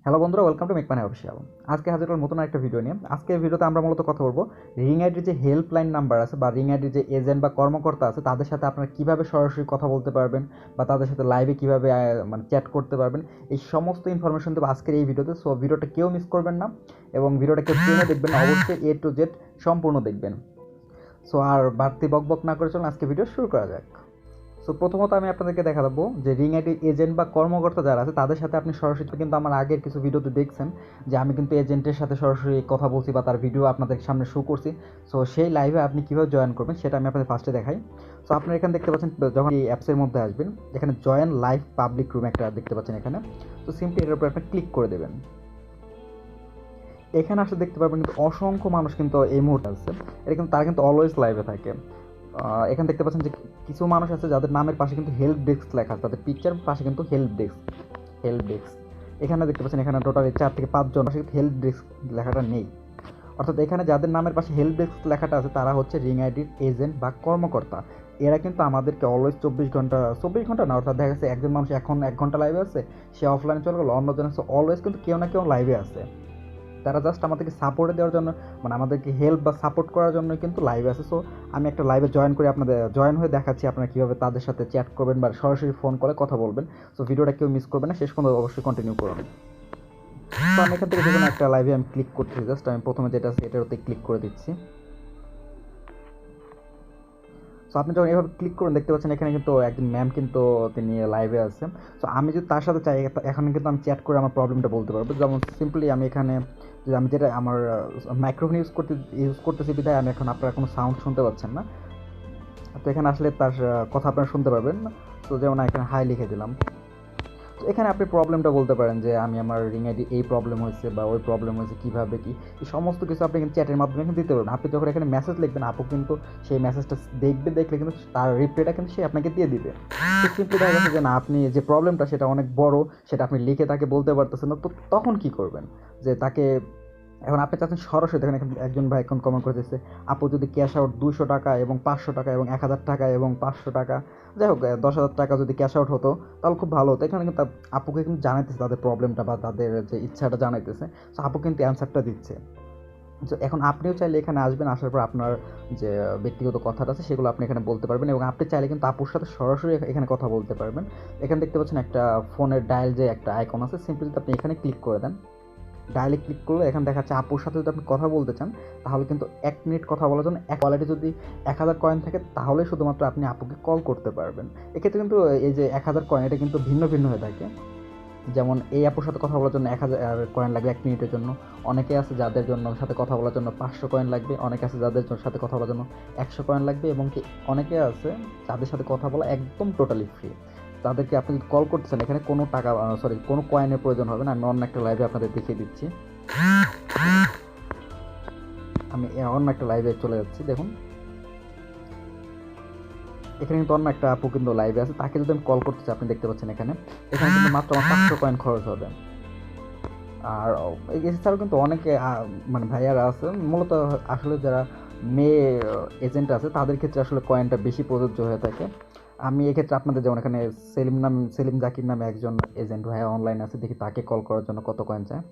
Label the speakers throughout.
Speaker 1: Hello বন্ধুরা, welcome to মেকমানি official. আজকে হাজির হলাম নতুন একটা ভিডিও নিয়ে। আজকে ভিডিওতে আমরা মূলত কথা বলবো রিং আইডির যে হেল্পলাইন নাম্বার আছে বা রিং আইডির যে এজেন্ট বা কর্মকর্তা আছে তাদের সাথে আপনারা কীভাবে সরাসরি কথা বলতে পারবেন বা তাদের সাথে লাইভে কীভাবে মানে চ্যাট করতে পারবেন, এই সমস্ত ইনফরমেশন দেবো আজকের এই ভিডিওতে। সো ভিডিওটা কেউ মিস করবেন না এবং ভিডিওটা কেউ টেনে দেখবেন না, অবশ্যই A to Z সম্পূর্ণ দেখবেন। সো আর বাড়তি বকবক না করে চলুন আজকে ভিডিও শুরু করা যাক। সো প্রথমত আমি আপনাদেরকে দেখাবো যে রিং আইডির এজেন্ট বা কর্মকর্তা যারা আছে তাদের সাথে আপনি সরাসরি, কিন্তু আমার আগের কিছু ভিডিওতে দেখছেন যে আমি কিন্তু এজেন্টের সাথে সরাসরি কথা বলছি বা তার ভিডিও আপনাদের সামনে শো করছি। সো সেই লাইভে আপনি কীভাবে জয়েন করবেন সেটা আমি আপনাদের ফার্স্টে দেখাই। সো আপনারা এখানে দেখতে পাচ্ছেন, যখন এই অ্যাপসের মধ্যে আসবেন এখানে জয়েন লাইভ পাবলিক রুম একটা দেখতে পাচ্ছেন এখানে। তো সিম্পলি এটার উপর আপনি ক্লিক করে দেবেন। এখানে আসলে দেখতে পারবেন কিন্তু অসংখ্য মানুষ কিন্তু এই মুহূর্তে আছে, এটা কিন্তু তারা কিন্তু অলওয়েজ লাইভে থাকে। এখানে দেখতে পাচ্ছেন যে কিছু মানুষ আছে যাদের নামের পাশে কিন্তু হেল্প ডেস্ক লেখা আছে, তাদের পিকচার পাশে কিন্তু হেল্প ডেস্ক এখানে দেখতে পাচ্ছেন। এখানে টোটালি 4 থেকে 5 জন, কিন্তু হেল্প ডেস্ক লেখাটা নেই। অর্থাৎ এখানে যাদের নামের পাশে হেল্প ডেস্ক লেখাটা আছে তারা হচ্ছে রিং আইডির এজেন্ট বা কর্মকর্তা। এরা কিন্তু আমাদেরকে অলওয়েজ 24 ঘন্টা না, অর্থাৎ দেখা গেছে একজন মানুষ এখন 1 ঘন্টা লাইভে আছে, সে অফলাইনে চলে গেলো, অন্যজন আছে অলওয়েজ কিন্তু কেউ না কেউ লাইভে আছে। তারা জাস্ট আমাদেরকে সাপোর্ট দেওয়ার জন্য, মানে আমাদেরকে হেল্প বা সাপোর্ট করার জন্য কিন্তু লাইভে আছে। সো আমি একটা লাইভে জয়েন করে আপনাদের জয়েন হয়ে দেখাচ্ছি আপনারা কীভাবে তাদের সাথে চ্যাট করবেন বা সরাসরি ফোন করে কথা বলবেন। সো ভিডিওটা কেউ মিস করবেন না, শেষ পর্যন্ত অবশ্যই কন্টিনিউ করুন। তো আমি এখান থেকে যে কোনো একটা লাইভে আমি ক্লিক করছি, জাস্ট আমি প্রথমে যেটা আছে এটার উপরে ক্লিক করে দিচ্ছি। সো আপনি যখন এভাবে ক্লিক করুন দেখতে পাচ্ছেন এখানে কিন্তু একজন ম্যাম কিন্তু তিনি লাইভে আছে। সো আমি যদি তার সাথে চাই এখন কিন্তু আমি চ্যাট করে আমার প্রবলেমটা বলতে পারবো। যেমন সিম্পলি আমি এখানে যে আমি যেটা আমার মাইক্রোফোন ইউজ করতেছি বিধায় আমি এখন আপনারা কোনো সাউন্ড শুনতে পাচ্ছেন না। তো এখানে আসলে তার কথা আপনারা শুনতে পারবেন। তো যেমন এখানে হাই লিখে দিলাম। তো এখানে আপনি প্রবলেমটা বলতে পারেন যে আমি আমার রিং আইডি এই প্রবলেম হয়েছে বা ওই প্রবলেম হয়েছে, কীভাবে কী, এই সমস্ত কিছু আপনি কিন্তু চ্যাটের মাধ্যমে কিন্তু দিতে পারবেন। আপনি যখন এখানে মেসেজ লিখবেন আপু কিন্তু সেই মেসেজটা দেখলে কিন্তু তার রিপ্লাইটা কিন্তু সে আপনাকে দিয়ে দিবে। তো সিম্পলি দেখা যাচ্ছে যে না, আপনি যে প্রবলেমটা সেটা অনেক বড়, সেটা আপনি লিখে তাকে বলতে পারতেছেন না। তো তখন কী করবেন, যে তাকে এখন আপনি চাচ্ছেন সরাসরি, দেখেন এখানে একজন ভাই এখন কমেন্ট করে দিচ্ছে আপু যদি ক্যাশ আউট 200 টাকা এবং 500 টাকা এবং 1000 টাকা এবং 500 টাকা, যাই হোক 10,000 টাকা যদি ক্যাশ আউট হতো তাহলে খুব ভালো হতো। এখানে কিন্তু আপুকে কিন্তু জানাইতেছে তাদের প্রবলেমটা বা তাদের যে ইচ্ছাটা জানাইতেছে। সো আপু কিন্তু অ্যান্সারটা দিচ্ছে। তো এখন আপনিও চাইলে এখানে আসবেন, আসার পর আপনার যে ব্যক্তিগত কথাটা আছে সেগুলো আপনি এখানে বলতে পারবেন এবং আপনি চাইলে কিন্তু আপুর সাথে সরাসরি এখানে কথা বলতে পারবেন। এখানে দেখতে পাচ্ছেন একটা ফোনের ডায়াল যে একটা আইকন আছে, সিম্পলি যদি আপনি এখানে ক্লিক করে দেন, ডায়ালে ক্লিক করলে এখানে দেখাচ্ছে আপুর সাথে যদি আপনি কথা বলতে চান তাহলে কিন্তু 1 মিনিট কথা বলার জন্য কোয়ালিটি যদি 1000 কয়েন থাকে তাহলে শুধুমাত্র আপনি আপুকে কল করতে পারবেন। এক্ষেত্রে কিন্তু এই যে 1000 কয়েন এটা কিন্তু ভিন্ন ভিন্ন হয়ে থাকে। যেমন এই আপুর সাথে কথা বলার জন্য 1000 কয়েন লাগবে 1 মিনিটের জন্য। অনেকে আছে যাদের জন্য সাথে কথা বলার জন্য 500 কয়েন লাগবে, অনেকে আছে যাদের সাথে কথা বলার জন্য 100 কয়েন লাগবে এবং কি অনেকে আছে যাদের সাথে কথা বলা একদম টোটালি ফ্রি। তাদেরকে আপনি যদি কল করতে চান এখানে কোনো টাকা কোনো কয়েনের প্রয়োজন হবে না। আমি অন্য একটা লাইভে আপনাদের দেখিয়ে দিচ্ছি। আমি অন্য একটা লাইভে চলে যাচ্ছি। দেখুন এখানে কিন্তু অন্য একটা আপু কিন্তু লাইভে আছে, তাকে যদি আমি কল করতে চাই আপনি দেখতে পাচ্ছেন এখানে কিন্তু মাত্র আমার 500 কয়েন খরচ হবে। আর এছাড়াও কিন্তু অনেকে মানে ভাইয়ারা আছে, মূলত আসলে যারা মেয়ে এজেন্ট আছে তাদের ক্ষেত্রে আসলে কয়েনটা বেশি প্রযোজ্য হয়ে থাকে। আমি এক্ষেত্রে আপনাদের যেমন এখানে সেলিম জাকির নামে একজন এজেন্ট ভাইয়া অনলাইন আছে, দেখি তাকে কল করার জন্য কত কয়েন চায়।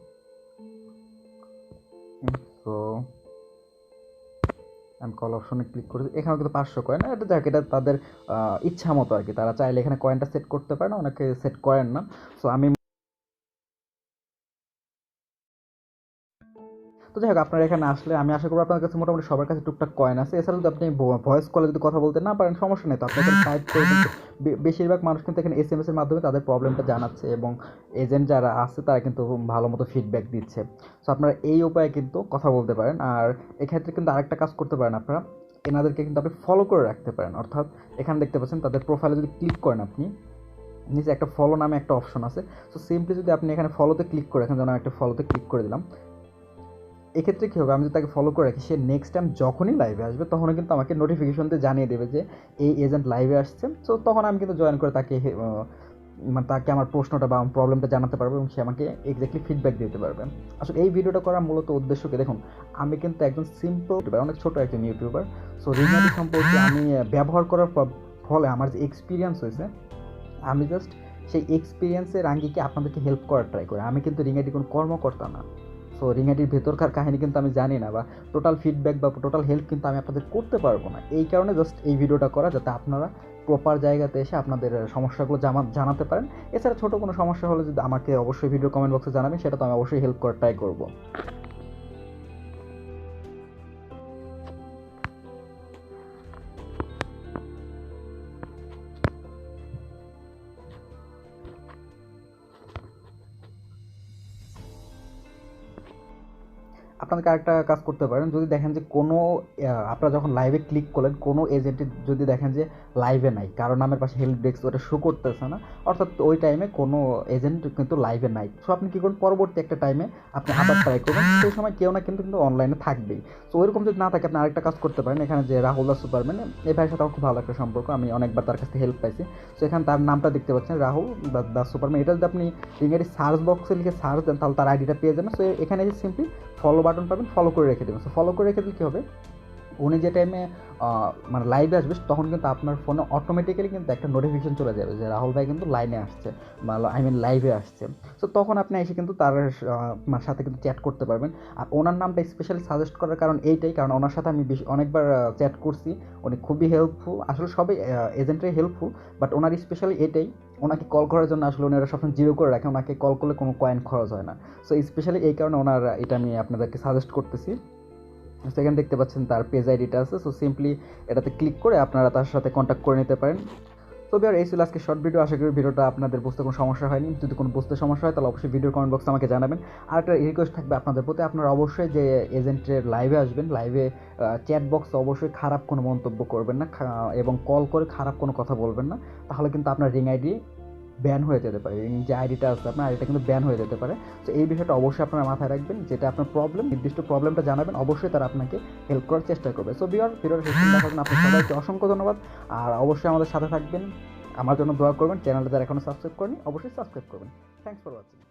Speaker 1: তো আমি কল অপশনে ক্লিক করেছি, এখানে কিন্তু 500 কয়েন। এটা যাক, এটা তাদের ইচ্ছা মতো আর কি, তারা চাইলে এখানে কয়েনটা সেট করতে পারে না, অনেকে সেট করেন না। সো আমি তো যাই হোক আপনারা এখানে আসলে আমি আশা করব আপনার কাছে মোটামুটি সবার কাছে টুকটাক কয়েন আছে। এছাড়া যদি আপনি ভয়েস কলে যদি কথা বলতে না পারেন সমস্যা নেই, তো আপনি এখানে টাইপ করে কিন্তু বেশিরভাগ মানুষ কিন্তু এখানে SMS এর মাধ্যমে তাদের প্রবলেমটা জানাচ্ছে এবং এজেন্ট যারা আছে তারা কিন্তু ভালো মতো ফিডব্যাক দিচ্ছে। সো আপনারা এই উপায়ে কিন্তু কথা বলতে পারেন। আর এক্ষেত্রে কিন্তু আরেকটা কাজ করতে পারেন, আপনারা এনাদেরকে কিন্তু আপনি ফলো করে রাখতে পারেন। অর্থাৎ এখানে দেখতে পাচ্ছেন তাদের প্রোফাইলে যদি ক্লিক করেন আপনি, নিচে একটা ফলো নামে একটা অপশন আছে। সো সিম্পলি যদি আপনি এখানে ফলোতে ক্লিক করে রাখেন, যেমন একটা ফলোতে ক্লিক করে দিলাম, এক্ষেত্রে কী হবে, আমি যদি তাকে ফলো করে রাখি সে নেক্সট টাইম যখনই লাইভে আসবে তখনই কিন্তু আমাকে নোটিফিকেশন দিয়ে জানিয়ে দেবে যে এই এজেন্ট লাইভে আসছে। সো তখন আমি কিন্তু জয়েন করে তাকে মানে তাকে আমার প্রশ্নটা বা প্রবলেমটা জানাতে পারবো এবং সে আমাকে এক্স্যাক্টলি ফিডব্যাক দিতে পারবে। আসলে এই ভিডিওটা করার মূলত উদ্দেশ্যকে দেখুন, আমি কিন্তু একজন সিম্পল ইউটিউবার, অনেক ছোটো একজন ইউটিউবার। সো রিং সম্পর্কে আমি ব্যবহার করার ফলে আমার যে এক্সপিরিয়েন্স হয়েছে আমি জাস্ট সেই এক্সপিরিয়েন্সের আঙ্গিকে আপনাদেরকে হেল্প করার ট্রাই করি। আমি কিন্তু রিং আইডির কোনো কর্মকর্তা না। সো রিং আইডির ভেতরকার কাহিনী কিন্তু আমি জানি না, বা টোটাল ফিডব্যাক বা টোটাল হেল্প কিন্তু আমি আপনাদের করতে পারবো না। এই কারণে জাস্ট এই ভিডিওটা করা, যাতে আপনারা প্রপার জায়গাতে এসে আপনাদের সমস্যাগুলো জানাতে পারেন। এছাড়া ছোটো কোনো সমস্যা হলে যদি আমাকে অবশ্যই ভিডিও কমেন্ট বক্সে জানাবেন, সেটা তো আমি অবশ্যই হেল্প করার ট্রাই করবো। আপনাদেরকে আরেকটা কাজ করতে পারেন, যদি দেখেন যে কোনো আপনারা যখন লাইভে ক্লিক করলেন, কোনো এজেন্টের যদি দেখেন যে লাইভে নাই, কারো নামের পাশে হেল্প ডেস্ক ওটা শো করতেছে না, অর্থাৎ ওই টাইমে কোনো এজেন্ট কিন্তু লাইভে নাই। সো আপনি কী করুন, পরবর্তী একটা টাইমে আপনি আবার ট্রাই করবেন, সেই সময় কেউ না কিন্তু অনলাইনে থাকবেই। সো ওইরকম যদি না থাকে, আপনি আরেকটা কাজ করতে পারেন। এখানে যে রাহুল দা সুপারম্যান, এই ভাইয়ের সাথে আমার খুব ভালো একটা সম্পর্ক, আমি অনেকবার তার কাছ থেকে হেল্প পাইছি। সো এখানে তার নামটা দেখতে পাচ্ছেন, রাহুল দা সুপারম্যান। এটা যদি আপনি রিংয়ের সার্চ বক্সে লিখে সার্চ দেন, তাহলে তার আইডিটা পেয়ে যাবেন। সো এখানে সিম্পলি ফলো বাটন পাবেন, ফলো করে রেখে দেবেন। সো ফলো করে রেখে দিলে কী হবে, উনি যে টাইমে মানে লাইভে আসবে, তখন কিন্তু আপনার ফোনে অটোমেটিক্যালি কিন্তু একটা নোটিফিকেশন চলে যাবে যে রাহুল ভাই কিন্তু লাইনে আসছে, বা লাইভে আসছে। সো তখন আপনি এসে কিন্তু তার সাথে কিন্তু চ্যাট করতে পারবেন। আর ওনার নামটা স্পেশালি সাজেস্ট করার কারণ এইটাই, কারণ ওনার সাথে আমি অনেকবার চ্যাট করছি, উনি খুবই হেল্পফুল। আসলে সবাই এজেন্টরাই হেল্পফুল, বাট ওনার স্পেশালি এটাই, ওনাকে কল করার জন্য আসলে ওনারা সবসময় জিরো করে রাখে, ওনাকে কল করলে কোনো কয়েন খরচ হয় না। সো স্পেশালি এই কারণে ওনার এটা আমি আপনাদেরকে সাজেস্ট করতেছি। সেখানে দেখতে পাচ্ছেন তার পেজ আইডিটা আছে। সো সিম্পলি এটাতে ক্লিক করে আপনারা তার সাথে কন্ট্যাক্ট করে নিতে পারেন। তো আর এই ছিল আজকে শর্ট ভিডিও। আশা করি ভিডিওটা আপনাদের বুঝতে কোনো সমস্যা হয়নি। যদি কোনো বুঝতে সমস্যা হয়, তাহলে অবশ্যই ভিডিও কমেন্ট বক্সে আমাকে জানাবেন। আর একটা রিকোয়েস্ট থাকবে আপনাদের প্রতি, আপনারা অবশ্যই যে এজেন্টের লাইভে আসবেন, লাইভে চ্যাট বক্সে অবশ্যই খারাপ কোনো মন্তব্য করবেন না, এবং কল করে খারাপ কোনো কথা বলবেন না, তাহলে কিন্তু আপনার রিং আইডি ব্যান হয়ে যেতে পারে। যে আইডিটা আছে আপনার আইডিটা কিন্তু ব্যান হয়ে যেতে পারে। তো এই বিষয়টা অবশ্যই আপনারা মাথায় রাখবেন, যেটা আপনার প্রবলেম, নির্দিষ্ট প্রবলেমটা জানাবেন, অবশ্যই তারা আপনাকে হেল্প করার চেষ্টা করবে। সো ভিডিওটা শেষ পর্যন্ত দেখার জন্য আপনার সবাইকে অসংখ্য ধন্যবাদ। আর অবশ্যই আমাদের সাথে থাকবেন, আমার জন্য দোয়া করবেন। চ্যানেলটা যারা এখনও সাবস্ক্রাইব করেনি, অবশ্যই সাবস্ক্রাইব করবেন। Thanks for watching.